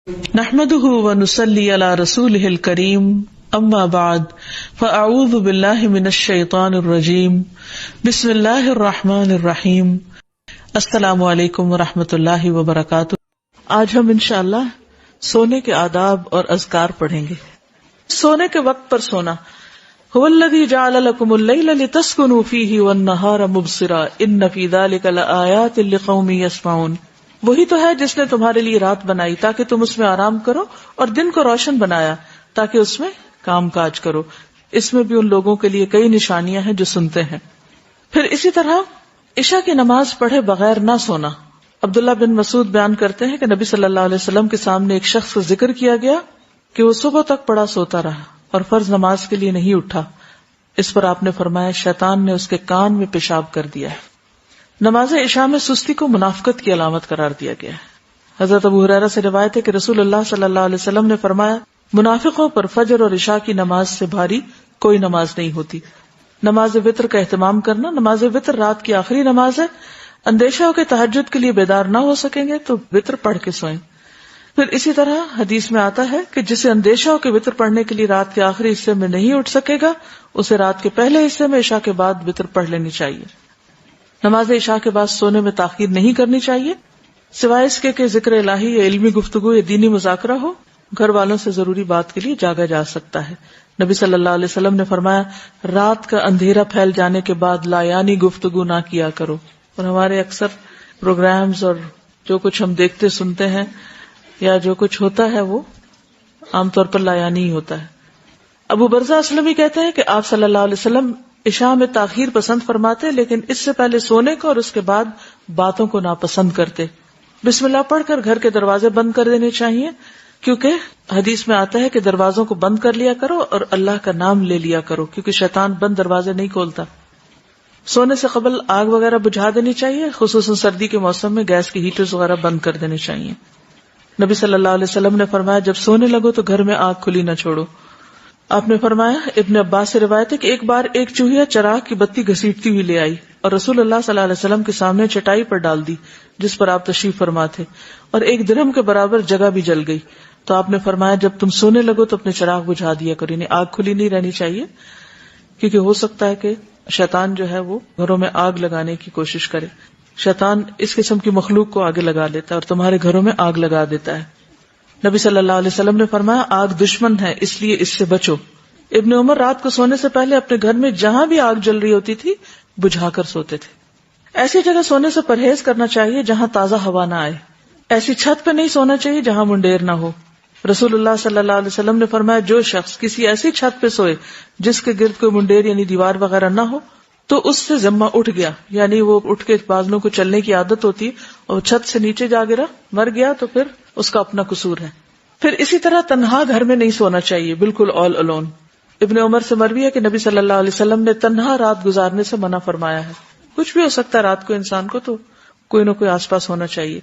نحمده ونصلي على رسوله الكريم اما بعد فاعوذ بالله من الشيطان الرجيم بسم الله الرحمن الرحيم السلام علیکم ورحمۃ اللہ وبرکاتہ۔ آج ہم انشاءاللہ سونے کے آداب اور اذکار پڑھیں گے۔ سونے کے وقت پر سونا۔ هو الذي جعل لكم الليل لتسكنوا فيه والنهار مبصرا ان في ذلك لآيات لقوم يسمعون۔ وہی تو ہے جس نے تمہارے لیے رات بنائی تاکہ تم اس میں آرام کرو، اور دن کو روشن بنایا تاکہ اس میں کام کاج کرو۔ اس میں بھی ان لوگوں کے لیے کئی نشانیاں ہیں جو سنتے ہیں۔ پھر اسی طرح عشاء کی نماز پڑھے بغیر نہ سونا۔ عبداللہ بن مسعود بیان کرتے ہیں کہ نبی صلی اللہ علیہ وسلم کے سامنے ایک شخص کا ذکر کیا گیا کہ وہ صبح تک پڑا سوتا رہا اور فرض نماز کے لیے نہیں اٹھا۔ اس پر آپ نے فرمایا شیطان نے اس کے کان میں پیشاب کر دیا ہے۔ نماز عشاء میں سستی کو منافقت کی علامت قرار دیا گیا ہے۔ حضرت ابو ہریرہ سے روایت ہے کہ رسول اللہ صلی اللہ علیہ وسلم نے فرمایا منافقوں پر فجر اور عشاء کی نماز سے بھاری کوئی نماز نہیں ہوتی۔ نماز وتر کا اہتمام کرنا۔ نماز وتر رات کی آخری نماز ہے۔ اندیشہ ہو کہ تہجد کے لیے بیدار نہ ہو سکیں گے تو وتر پڑھ کے سوئیں۔ پھر اسی طرح حدیث میں آتا ہے کہ جسے اندیشہ ہو کہ وتر پڑھنے کے لیے رات کے آخری حصے میں نہیں اٹھ سکے گا، اسے رات کے پہلے حصے میں عشاء کے بعد وتر پڑھ لینی چاہیے۔ نماز عشاء کے بعد سونے میں تاخیر نہیں کرنی چاہیے، سوائے اس کے کہ ذکر الہی یا علمی گفتگو یا دینی مذاکرہ ہو۔ گھر والوں سے ضروری بات کے لیے جاگا جا سکتا ہے۔ نبی صلی اللہ علیہ وسلم نے فرمایا رات کا اندھیرا پھیل جانے کے بعد لایانی گفتگو نہ کیا کرو۔ اور ہمارے اکثر پروگرامز اور جو کچھ ہم دیکھتے سنتے ہیں یا جو کچھ ہوتا ہے وہ عام طور پر لایانی ہی ہوتا ہے۔ ابو برزہ اسلمی کہتے ہیں کہ آپ صلی اللہ علیہ وسلم عشاء میں تاخیر پسند فرماتے لیکن اس سے پہلے سونے کو اور اس کے بعد باتوں کو ناپسند کرتے۔ بسم اللہ پڑھ کر گھر کے دروازے بند کر دینے چاہیے، کیونکہ حدیث میں آتا ہے کہ دروازوں کو بند کر لیا کرو اور اللہ کا نام لے لیا کرو، کیونکہ شیطان بند دروازے نہیں کھولتا۔ سونے سے قبل آگ وغیرہ بجھا دینی چاہیے، خصوصاً سردی کے موسم میں گیس کے ہیٹرز وغیرہ بند کر دینے چاہیے۔ نبی صلی اللہ علیہ وسلم نے فرمایا جب سونے لگو تو گھر میں آگ کھلی نہ چھوڑو۔ آپ نے فرمایا ابن عباس سے روایت ہے کہ ایک بار ایک چوہیا چراغ کی بتی گھسیٹتی ہوئی لے آئی اور رسول اللہ صلی اللہ علیہ وسلم کے سامنے چٹائی پر ڈال دی جس پر آپ تشریف فرما تھے، اور ایک درہم کے برابر جگہ بھی جل گئی۔ تو آپ نے فرمایا جب تم سونے لگو تو اپنے چراغ بجھا دیا کرو، یعنی آگ کھلی نہیں رہنی چاہیے، کیونکہ ہو سکتا ہے کہ شیطان جو ہے وہ گھروں میں آگ لگانے کی کوشش کرے۔ شیطان اس قسم کی مخلوق کو آگے لگا لیتا ہے اور تمہارے گھروں میں آگ لگا دیتا ہے۔ نبی صلی اللہ علیہ وسلم نے فرمایا آگ دشمن ہے، اس لیے اس سے بچو۔ ابن عمر رات کو سونے سے پہلے اپنے گھر میں جہاں بھی آگ جل رہی ہوتی تھی بجھا کر سوتے تھے۔ ایسی جگہ سونے سے پرہیز کرنا چاہیے جہاں تازہ ہوا نہ آئے۔ ایسی چھت پہ نہیں سونا چاہیے جہاں منڈیر نہ ہو۔ رسول اللہ صلی اللہ علیہ وسلم نے فرمایا جو شخص کسی ایسی چھت پہ سوئے جس کے گرد کوئی منڈیر یعنی دیوار وغیرہ نہ ہو تو اس سے ذمہ اٹھ گیا، یعنی وہ اٹھ کے بازلوں کو چلنے کی عادت ہوتی اور چھت سے نیچے جا گرا مر گیا تو پھر اس کا اپنا قصور ہے۔ پھر اسی طرح تنہا گھر میں نہیں سونا چاہیے، بالکل آل الون۔ ابن عمر سے مروی ہے کہ نبی صلی اللہ علیہ وسلم نے تنہا رات گزارنے سے منع فرمایا ہے۔ کچھ بھی ہو سکتا ہے رات کو انسان کو، تو کوئی نہ کوئی آس پاس ہونا چاہیے۔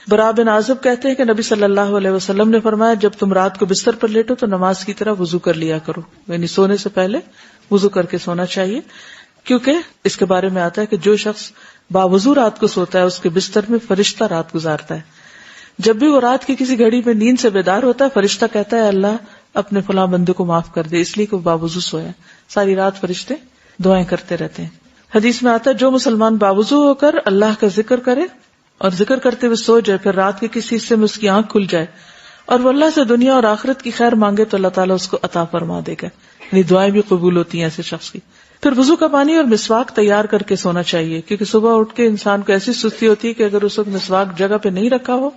براء بن عازب کہتے ہیں کہ نبی صلی اللہ علیہ وسلم نے فرمایا جب تم رات کو بستر پر لیٹو تو نماز کی طرح وضو کر لیا کرو، یعنی سونے سے پہلے وضو کر کے سونا چاہیے، کیونکہ اس کے بارے میں آتا ہے کہ جو شخص باوضو رات کو سوتا ہے اس کے بستر میں فرشتہ رات گزارتا ہے۔ جب بھی وہ رات کی کسی گھڑی میں نیند سے بیدار ہوتا ہے فرشتہ کہتا ہے اللہ اپنے فلاں بندے کو معاف کر دے، اس لیے کہ وہ باوضو سویا۔ ساری رات فرشتے دعائیں کرتے رہتے ہیں۔ حدیث میں آتا ہے جو مسلمان باوضو ہو کر اللہ کا ذکر کرے اور ذکر کرتے ہوئے سو جائے، پھر رات کے کسی حصے میں اس کی آنکھ کھل جائے اور وہ اللہ سے دنیا اور آخرت کی خیر مانگے تو اللہ تعالیٰ اس کو عطا فرما دے گا، یعنی دعائیں بھی قبول ہوتی ہیں ایسے شخص کی۔ پھر وضو کا پانی اور مسواک تیار کر کے سونا چاہیے، کیونکہ صبح اٹھ کے انسان کو ایسی سستی ہوتی ہے کہ اگر اس وقت مسواک جگہ پہ نہیں رکھا ہو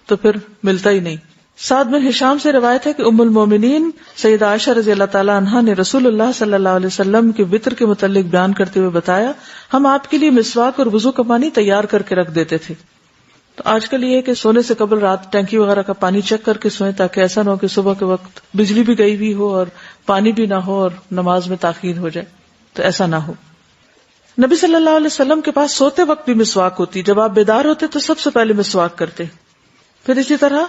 تو پھر ملتا ہی نہیں۔ سعد بن ہشام سے روایت ہے کہ ام المومنین سیدہ عائشہ رضی اللہ تعالیٰ عنہا نے رسول اللہ صلی اللہ علیہ وسلم کے وطر کے متعلق بیان کرتے ہوئے بتایا ہم آپ کے لیے مسواک اور وضو کا پانی تیار کر کے رکھ دیتے تھے۔ تو آج کل یہ ہے کہ سونے سے قبل رات ٹینکی وغیرہ کا پانی چیک کر کے سوئیں، تاکہ ایسا نہ ہو کہ صبح کے وقت بجلی بھی گئی ہوئی ہو اور پانی بھی نہ ہو اور نماز میں تاخیر ہو جائے، تو ایسا نہ ہو۔ نبی صلی اللہ علیہ وسلم کے پاس سوتے وقت بھی مسواک ہوتی، جب آپ بیدار ہوتے تو سب سے پہلے مسواک کرتے۔ پھر اسی طرح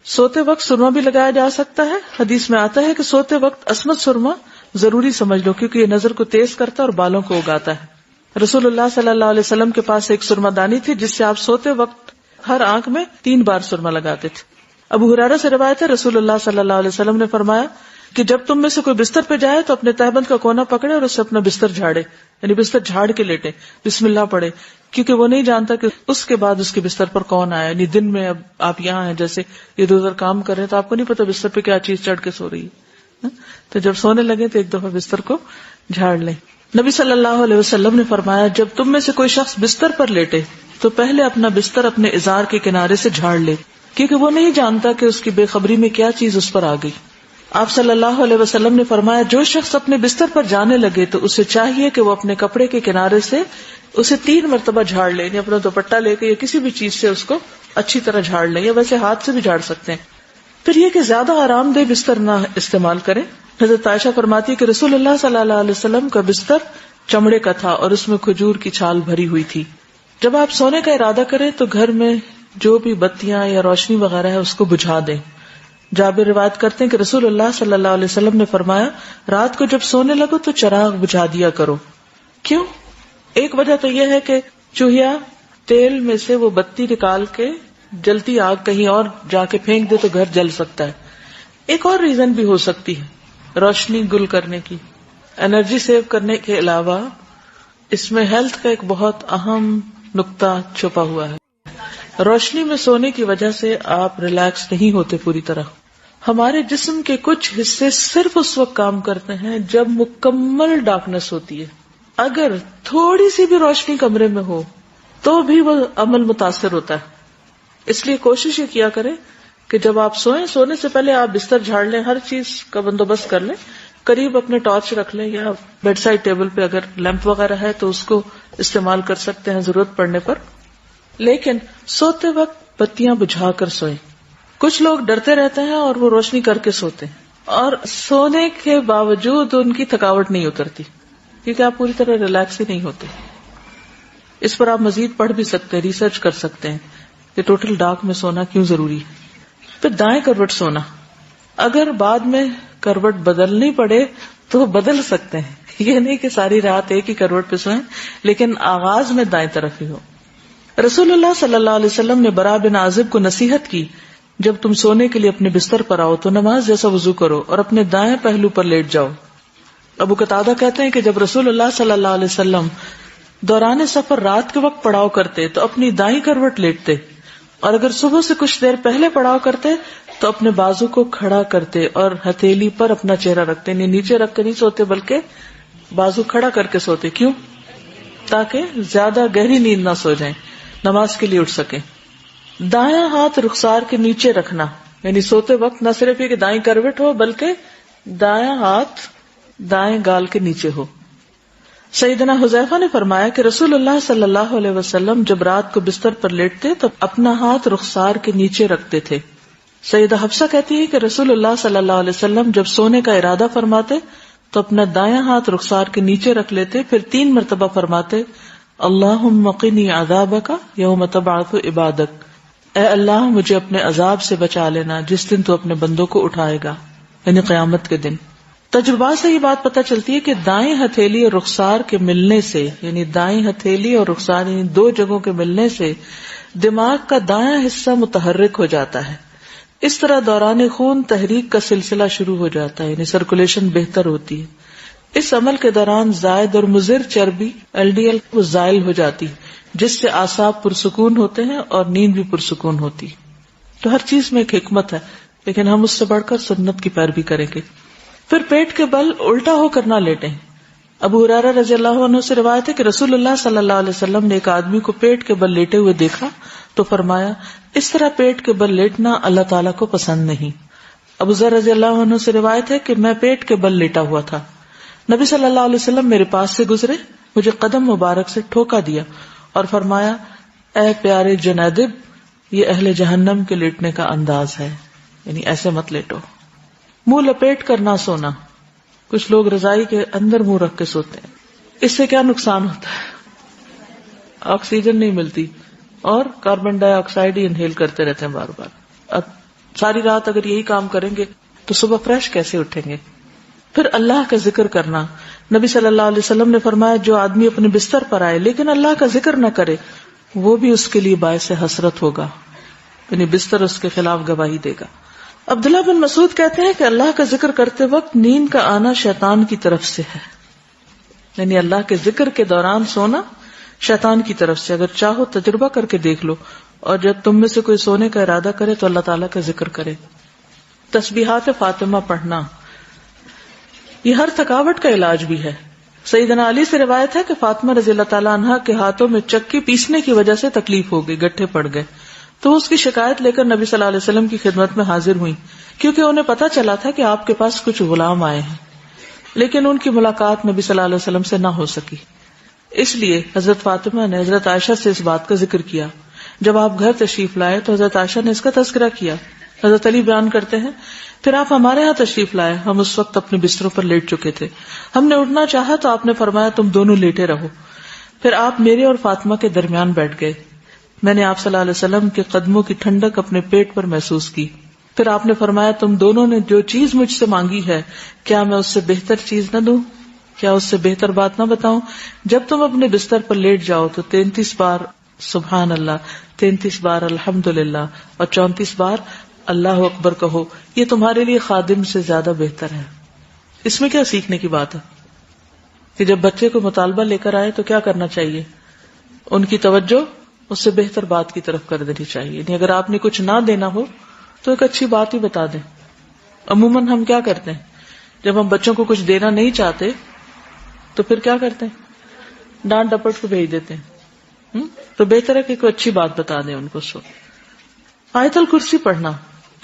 سوتے وقت سرما بھی لگایا جا سکتا ہے۔ حدیث میں آتا ہے کہ سوتے وقت عصمت سرما ضروری سمجھ لو، کیونکہ یہ نظر کو تیز کرتا ہے اور بالوں کو اگاتا ہے۔ رسول اللہ صلی اللہ علیہ وسلم کے پاس ایک سرما دانی تھی جس سے آپ سوتے وقت ہر آنکھ میں 3 بار سرما لگاتے تھے۔ ابو ہریرہ سے روایت ہے رسول اللہ صلی اللہ علیہ وسلم نے فرمایا کہ جب تم میں سے کوئی بستر پہ جائے تو اپنے تہبند کا کونا پکڑے اور اس سے اپنا بستر جھاڑے، یعنی بستر جھاڑ کے لیٹے، بسم اللہ پڑھے، کیونکہ وہ نہیں جانتا کہ اس کے بعد اس کے بستر پر کون آیا. یعنی دن میں اب آپ یہاں ہیں، جیسے ادھر ادھر کام کر رہے ہیں تو آپ کو نہیں پتا بستر پہ کیا چیز چڑھ کے سو رہی ہے، تو جب سونے لگے تو ایک دفعہ بستر کو جھاڑ لیں. نبی صلی اللہ علیہ وسلم نے فرمایا جب تم میں سے کوئی شخص بستر پر لیٹے تو پہلے اپنا بستر اپنے ازار کے کنارے سے جھاڑ لے، کیونکہ وہ نہیں جانتا کہ اس کی بے خبری میں کیا چیز اس پر آ گئی. آپ صلی اللہ علیہ وسلم نے فرمایا جو شخص اپنے بستر پر جانے لگے تو اسے چاہیے کہ وہ اپنے کپڑے کے کنارے سے اسے 3 مرتبہ جھاڑ لے، یعنی اپنا دوپٹہ لے کے یا کسی بھی چیز سے اس کو اچھی طرح جھاڑ لیں، یا ویسے ہاتھ سے بھی جھاڑ سکتے ہیں. پھر یہ کہ زیادہ آرام دہ بستر نہ استعمال کریں. حضرت عائشہ فرماتی ہے کہ رسول اللہ صلی اللہ علیہ وسلم کا بستر چمڑے کا تھا اور اس میں کھجور کی چھال بھری ہوئی تھی. جب آپ سونے کا ارادہ کریں تو گھر میں جو بھی بتیاں یا روشنی وغیرہ ہے اس کو بجھا دیں. جابر روایت کرتے ہیں کہ رسول اللہ صلی اللہ علیہ وسلم نے فرمایا رات کو جب سونے لگو تو چراغ بجھا دیا کرو. کیوں؟ ایک وجہ تو یہ ہے کہ چوہیا تیل میں سے وہ بتی نکال کے جلتی آگ کہیں اور جا کے پھینک دے تو گھر جل سکتا ہے. ایک اور ریزن بھی ہو سکتی ہے روشنی گل کرنے کی، انرجی سیو کرنے کے علاوہ اس میں ہیلتھ کا ایک بہت اہم نقطہ چھپا ہوا ہے. روشنی میں سونے کی وجہ سے آپ ریلیکس نہیں ہوتے پوری طرح. ہمارے جسم کے کچھ حصے صرف اس وقت کام کرتے ہیں جب مکمل ڈارکنیس ہوتی ہے. اگر تھوڑی سی بھی روشنی کمرے میں ہو تو بھی وہ عمل متاثر ہوتا ہے. اس لیے کوشش یہ کیا کریں کہ جب آپ سوئیں، سونے سے پہلے آپ بستر جھاڑ لیں، ہر چیز کا بندوبست کر لیں، قریب اپنے ٹارچ رکھ لیں یا بیڈ سائڈ ٹیبل پہ اگر لیمپ وغیرہ ہے تو اس کو استعمال کر سکتے ہیں ضرورت پڑنے پر. لیکن سوتے وقت بتیاں بجھا کر سوئیں. کچھ لوگ ڈرتے رہتے ہیں اور وہ روشنی کر کے سوتے ہیں اور سونے کے باوجود ان کی تھکاوٹ نہیں اترتی کیونکہ آپ پوری طرح ریلیکس ہی نہیں ہوتے. اس پر آپ مزید پڑھ بھی سکتے ہیں، ریسرچ کر سکتے ہیں کہ ٹوٹل ڈارک میں سونا کیوں ضروری ہے. پھر دائیں کروٹ سونا، اگر بعد میں کروٹ بدلنی پڑے تو بدل سکتے ہیں. یہ نہیں کہ ساری رات ایک ہی کروٹ پہ سوئیں، لیکن آغاز میں دائیں طرف ہی ہو. رسول اللہ صلی اللہ علیہ وسلم نے برا بن عازب کو نصیحت کی جب تم سونے کے لیے اپنے بستر پر آؤ تو نماز جیسا وضو کرو اور اپنے دائیں پہلو پر لیٹ جاؤ. ابو قتادہ کہتے ہیں کہ جب رسول اللہ صلی اللہ علیہ وسلم دوران سفر رات کے وقت پڑاؤ کرتے تو اپنی دائیں کروٹ لیٹتے، اور اگر صبح سے کچھ دیر پہلے پڑاؤ کرتے تو اپنے بازو کو کھڑا کرتے اور ہتھیلی پر اپنا چہرہ رکھتے، نہیں نیچے رکھ کے نہیں سوتے بلکہ بازو کھڑا کر کے سوتے. کیوں؟ تاکہ زیادہ گہری نیند نہ سو جائیں، نماز کے لیے اٹھ سکیں. دایاں ہاتھ رخسار کے نیچے رکھنا، یعنی سوتے وقت نہ صرف یہ کہ دائیں کروٹ ہو بلکہ دایاں ہاتھ دائیں گال کے نیچے ہو. سیدنا حذیفہ نے فرمایا کہ رسول اللہ صلی اللہ علیہ وسلم جب رات کو بستر پر لیٹتے تو اپنا ہاتھ رخسار کے نیچے رکھتے تھے. سیدہ حفصہ کہتی ہے کہ رسول اللہ صلی اللہ علیہ وسلم جب سونے کا ارادہ فرماتے تو اپنا دایاں ہاتھ رخسار کے نیچے رکھ لیتے، پھر 3 مرتبہ فرماتے اللہم قنی عذابک یوم تبعث عبادک، اے اللہ مجھے اپنے عذاب سے بچا لینا جس دن تو اپنے بندوں کو اٹھائے گا، یعنی قیامت کے دن. تجربات سے یہ بات پتہ چلتی ہے کہ دائیں ہتھیلی اور رخسار کے ملنے سے، یعنی دائیں ہتھیلی اور رخسار یعنی 2 جگہوں کے ملنے سے دماغ کا دایاں حصہ متحرک ہو جاتا ہے. اس طرح دوران خون تحریک کا سلسلہ شروع ہو جاتا ہے، یعنی سرکولیشن بہتر ہوتی ہے. اس عمل کے دوران زائد اور مضر چربی LDL وہ زائل ہو جاتی جس سے اعصاب پرسکون ہوتے ہیں اور نیند بھی پرسکون ہوتی. تو ہر چیز میں ایک حکمت ہے، لیکن ہم اس سے بڑھ کر سنت کی پیروی کریں گے. پھر پیٹ کے بل الٹا ہو کر نہ لیٹیں. ابو ہریرہ رضی اللہ عنہ سے روایت ہے کہ رسول اللہ صلی اللہ علیہ وسلم نے ایک آدمی کو پیٹ کے بل لیٹے ہوئے دیکھا تو فرمایا اس طرح پیٹ کے بل لیٹنا اللہ تعالیٰ کو پسند نہیں. ابو ذر رضی اللہ عنہ سے روایت ہے کہ میں پیٹ کے بل لیٹا ہوا تھا، نبی صلی اللہ علیہ وسلم میرے پاس سے گزرے، مجھے قدم مبارک سے ٹھوکا دیا اور فرمایا اے پیارے جنیدب، یہ اہل جہنم کے لیٹنے کا انداز ہے، یعنی ایسے مت لیٹو. منہ لپیٹ کر نہ سونا، کچھ لوگ رضائی کے اندر منہ رکھ کے سوتے ہیں، اس سے کیا نقصان ہوتا ہے؟ آکسیجن نہیں ملتی اور کاربن ڈائی آکسائڈ ہی انہیل کرتے رہتے ہیں بار بار. اب ساری رات اگر یہی کام کریں گے تو صبح فریش کیسے اٹھیں گے؟ پھر اللہ کا ذکر کرنا. نبی صلی اللہ علیہ وسلم نے فرمایا جو آدمی اپنے بستر پر آئے لیکن اللہ کا ذکر نہ کرے وہ بھی اس کے لیے باعث حسرت ہوگا. یعنی بستر اس کے خلاف گواہی دے گا. عبداللہ بن مسعود کہتے ہیں کہ اللہ کا ذکر کرتے وقت نیند کا آنا شیطان کی طرف سے ہے. یعنی اللہ کے ذکر کے دوران سونا شیطان کی طرف سے. اگر چاہو تجربہ کر کے دیکھ لو, اور جب تم میں سے کوئی سونے کا ارادہ کرے تو اللہ تعالیٰ کا ذکر کرے. تسبیحات فاطمہ پڑھنا یہ ہر تھکاوٹ کا علاج بھی ہے. سیدنا علی سے روایت ہے کہ فاطمہ رضی اللہ تعالیٰ عنہا کے ہاتھوں میں چکی پیسنے کی وجہ سے تکلیف ہو گئی, گٹھے پڑ گئے, تو وہ اس کی شکایت لے کر نبی صلی اللہ علیہ وسلم کی خدمت میں حاضر ہوئی, کیونکہ انہیں پتا چلا تھا کہ آپ کے پاس کچھ غلام آئے ہیں, لیکن ان کی ملاقات نبی صلی اللہ علیہ وسلم سے نہ ہو سکی. اس لیے حضرت فاطمہ نے حضرت عائشہ سے اس بات کا ذکر کیا. جب آپ گھر تشریف لائے تو حضرت عائشہ نے اس کا تذکرہ کیا. حضرت علی بیان کرتے ہیں, پھر آپ ہمارے ہاں تشریف لائے, ہم اس وقت اپنے بستروں پر لیٹ چکے تھے, ہم نے اٹھنا چاہا تو آپ نے فرمایا تم دونوں لیٹے رہو. پھر آپ میرے اور فاطمہ کے درمیان بیٹھ گئے. میں نے آپ صلی اللہ علیہ وسلم کے قدموں کی ٹھنڈک اپنے پیٹ پر محسوس کی. پھر آپ نے فرمایا تم دونوں نے جو چیز مجھ سے مانگی ہے کیا میں اس سے بہتر چیز نہ دوں, کیا اس سے بہتر بات نہ بتاؤں؟ جب تم اپنے بستر پر لیٹ جاؤ تو 33 بار سبحان اللہ, 33 بار الحمدللہ اور 34 بار اللہ اکبر کہو, یہ تمہارے لیے خادم سے زیادہ بہتر ہے. اس میں کیا سیکھنے کی بات ہے کہ جب بچے کو مطالبہ لے کر آئے تو کیا کرنا چاہیے, ان کی توجہ اس سے بہتر بات کی طرف کر دینی چاہیے. یعنی اگر آپ نے کچھ نہ دینا ہو تو ایک اچھی بات ہی بتا دیں. عموماً ہم کیا کرتے ہیں, جب ہم بچوں کو کچھ دینا نہیں چاہتے تو پھر کیا کرتے ہیں, ڈانٹ ڈپٹ کو بھیج دیتے ہیں. تو بہتر ہے کہ کوئی اچھی بات بتا دیں ان کو. آیت الکرسی پڑھنا.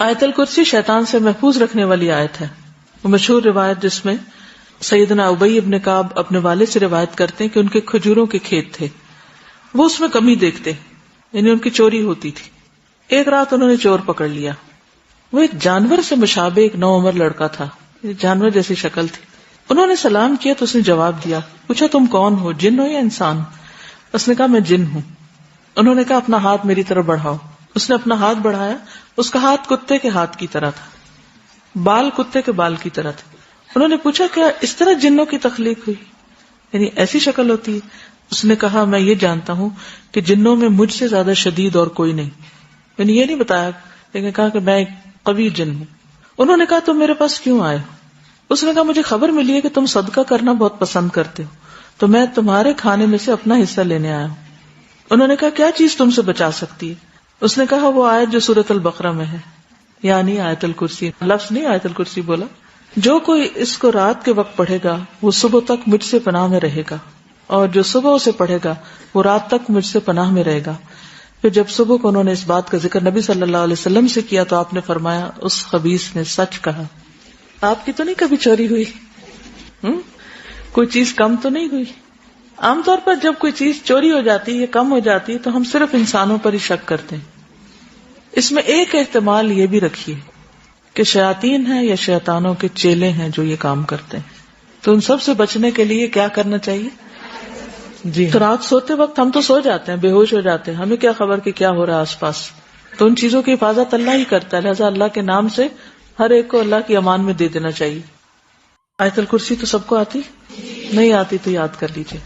آیت الکرسی شیطان سے محفوظ رکھنے والی آیت ہے. وہ مشہور روایت جس میں سیدنا ابی ابن کعب اپنے والد سے روایت کرتے ہیں کہ ان کے کھجوروں کے کھیت تھے, وہ اس میں کمی دیکھتے, یعنی ان کی چوری ہوتی تھی. ایک رات انہوں نے چور پکڑ لیا. وہ ایک جانور سے مشابہ ایک نوعمر لڑکا تھا, جانور جیسی شکل تھی. انہوں نے سلام کیا تو اس نے جواب دیا. پوچھا تم کون ہو, جن ہو یا انسان؟ اس نے کہا میں جن ہوں. انہوں نے کہا اپنا ہاتھ میری طرف بڑھاؤ. اس نے اپنا ہاتھ بڑھایا. اس کا ہاتھ کتے کے ہاتھ کی طرح تھا, بال کتے کے بال کی طرح تھے. انہوں نے پوچھا کیا اس طرح جنوں کی تخلیق ہوئی, یعنی ایسی شکل ہوتی ہے؟ اس نے کہا میں یہ جانتا ہوں کہ جنوں میں مجھ سے زیادہ شدید اور کوئی نہیں. یعنی یہ نہیں بتایا, لیکن کہا کہ میں ایک قوی جن ہوں. انہوں نے کہا تم میرے پاس کیوں آئے ہو؟ اس نے کہا مجھے خبر ملی ہے کہ تم صدقہ کرنا بہت پسند کرتے ہو, تو میں تمہارے کھانے میں سے اپنا حصہ لینے آیا ہوں. انہوں نے کہا کیا چیز تم سے بچا سکتی ہے؟ اس نے کہا وہ آیت جو سورۃ البقرہ میں ہے, یعنی آیت الکرسی. لفظ نہیں آیت الکرسی بولا. جو کوئی اس کو رات کے وقت پڑھے گا وہ صبح تک مجھ سے پناہ میں رہے گا, اور جو صبح اسے پڑھے گا وہ رات تک مجھ سے پناہ میں رہے گا. پھر جب صبح کو انہوں نے اس بات کا ذکر نبی صلی اللہ علیہ وسلم سے کیا تو آپ نے فرمایا اس خبیث نے سچ کہا. آپ کی تو نہیں کبھی چوری ہوئی, کوئی چیز کم تو نہیں ہوئی؟ عام طور پر جب کوئی چیز چوری ہو جاتی ہے, کم ہو جاتی ہے, تو ہم صرف انسانوں پر ہی شک کرتے ہیں. اس میں ایک احتمال یہ بھی رکھیے کہ شیاطین ہیں یا شیطانوں کے چیلے ہیں جو یہ کام کرتے ہیں. تو ان سب سے بچنے کے لیے کیا کرنا چاہیے؟ جی, تو رات سوتے وقت ہم تو سو جاتے ہیں, بے ہوش ہو جاتے ہیں, ہمیں کیا خبر کہ کیا ہو رہا ہے آس پاس. تو ان چیزوں کی حفاظت اللہ ہی کرتا ہے, لہٰذا اللہ کے نام سے ہر ایک کو اللہ کی امان میں دے دینا چاہیے. آیت الکرسی تو سب کو آتی, نہیں آتی تو یاد کر لیجیے.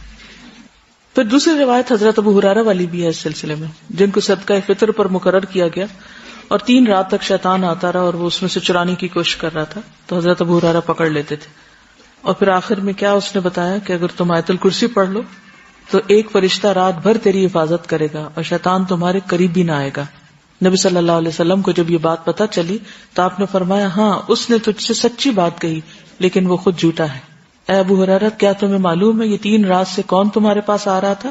پھر دوسری روایت حضرت ابو ہریرہ والی بھی ہے اس سلسلے میں, جن کو صدقہ فطر پر مقرر کیا گیا اور 3 رات تک شیطان آتا رہا اور وہ اس میں سے چرانے کی کوشش کر رہا تھا, تو حضرت ابو ہریرہ پکڑ لیتے تھے. اور پھر آخر میں کیا اس نے بتایا کہ اگر تم آیت الکرسی پڑھ لو تو ایک فرشتہ رات بھر تیری حفاظت کرے گا اور شیطان تمہارے قریب بھی نہ آئے گا. نبی صلی اللہ علیہ وسلم کو جب یہ بات پتا چلی تو آپ نے فرمایا ہاں اس نے تجھ سے سچی بات کہی لیکن وہ خود جھوٹا ہے. اے ابو ہریرہ کیا تمہیں معلوم ہے یہ 3 رات سے کون تمہارے پاس آ رہا تھا؟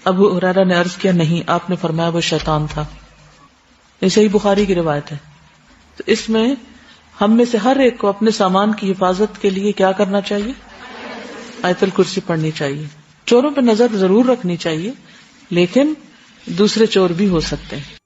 ابو ہریرہ نے عرض کیا نہیں. آپ نے فرمایا وہ شیطان تھا. یہ صحیح بخاری کی روایت ہے. تو اس میں ہم میں سے ہر ایک کو اپنے سامان کی حفاظت کے لیے کیا کرنا چاہیے؟ آیت الکرسی پڑھنی چاہیے. چوروں پہ نظر ضرور رکھنی چاہیے, لیکن دوسرے چور بھی ہو سکتے ہیں.